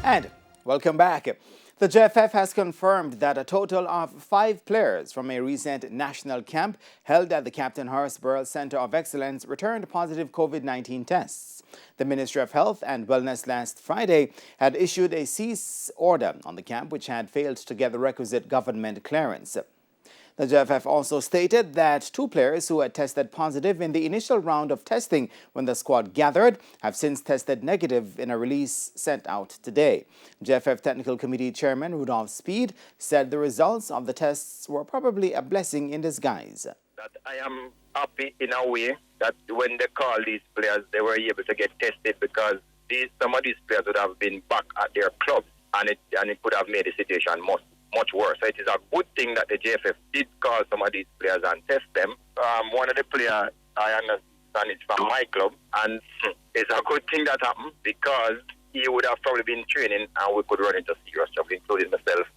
And welcome back. The JFF has confirmed that a total of 5 players from a recent national camp held at the Captain Horace Burrell Center of Excellence returned positive COVID-19 tests. The Ministry of Health and Wellness last Friday had issued a cease order on the camp, which had failed to get the requisite government clearance. The JFF also stated that 2 players who had tested positive in the initial round of testing when the squad gathered have since tested negative in a release sent out today. JFF Technical Committee Chairman Rudolph Speid said the results of the tests were probably a blessing in disguise. That I am happy in a way that when they called these players, they were able to get tested, because some of these players would have been back at their clubs, and it could have made the situation much worse. So it is a good thing that the JFF did call some of these players and test them. One of the players, I understand, is from my club, and it's a good thing that happened, because he would have probably been training and we could run into serious trouble, including myself.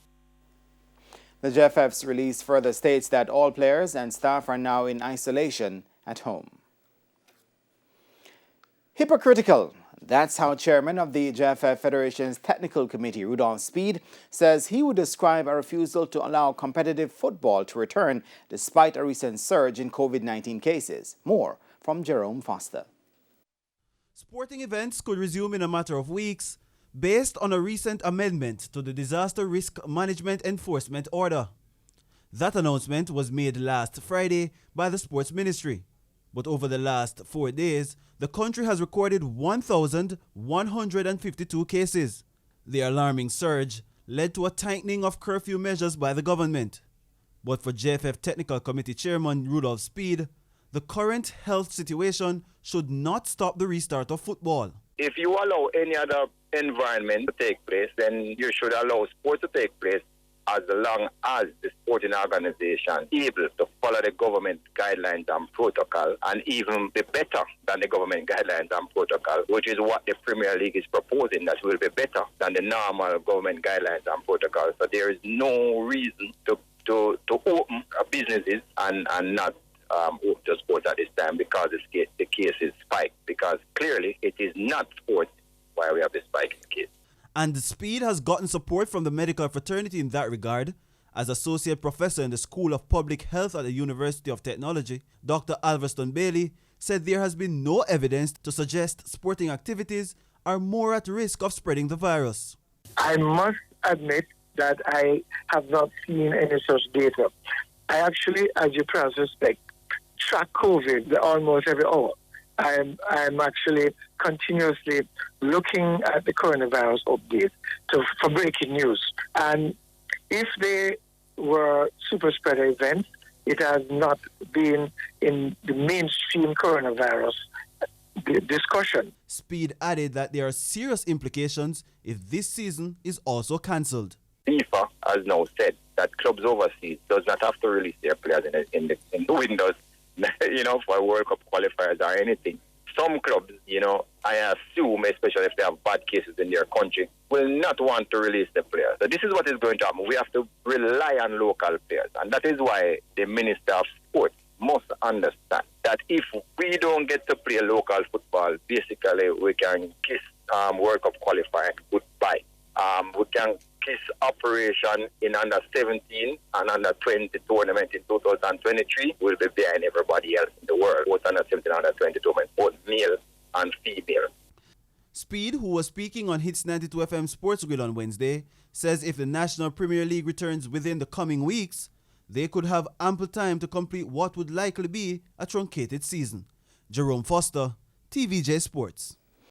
The JFF's release further states that all players and staff are now in isolation at home. Hypocritical. That's how Chairman of the JFF Federation's Technical Committee, Rudolph Speid, says he would describe a refusal to allow competitive football to return despite a recent surge in COVID-19 cases. More from Jerome Foster. Sporting events could resume in a matter of weeks based on a recent amendment to the Disaster Risk Management Enforcement Order. That announcement was made last Friday by the Sports Ministry. But over the last 4 days, the country has recorded 1,152 cases. The alarming surge led to a tightening of curfew measures by the government. But for JFF Technical Committee Chairman Rudolph Speid, the current health situation should not stop the restart of football. If you allow any other environment to take place, then you should allow sports to take place, as long as the sporting organization is able to follow the government guidelines and protocol, and even be better than the government guidelines and protocol, which is what the Premier League is proposing, that will be better than the normal government guidelines and protocol. So there is no reason to open businesses and not open to sports at this time, because the case is spiked, because clearly it is not sports why we have the spike in the case. And Speid has gotten support from the medical fraternity in that regard. As Associate Professor in the School of Public Health at the University of Technology, Dr. Alverston Bailey said there has been no evidence to suggest sporting activities are more at risk of spreading the virus. I must admit that I have not seen any such data. I actually, as you perhaps suspect, track COVID almost every hour. I'm actually continuously looking at the coronavirus updates for breaking news. And if they were super spreader events, it has not been in the mainstream coronavirus discussion. Speid added that there are serious implications if this season is also cancelled. FIFA has now said that clubs overseas does not have to release their players in the windows, for World Cup qualifiers or anything. Some clubs, I assume, especially if they have bad cases in their country, will not want to release the players. So this is what is going to happen. We have to rely on local players. And that is why the Minister of Sport must understand that if we don't get to play local football, basically we can kiss World Cup qualifying goodbye. We can kiss operation in under 17 and under 20 tournament in 2023. We'll be behind everybody else in the world, both under 17 and under 20 tournament, both male and female. Speid, who was speaking on Hits 92 FM Sports Grid on Wednesday, says if the National Premier League returns within the coming weeks, they could have ample time to complete what would likely be a truncated season. Jerome Foster, TVJ Sports.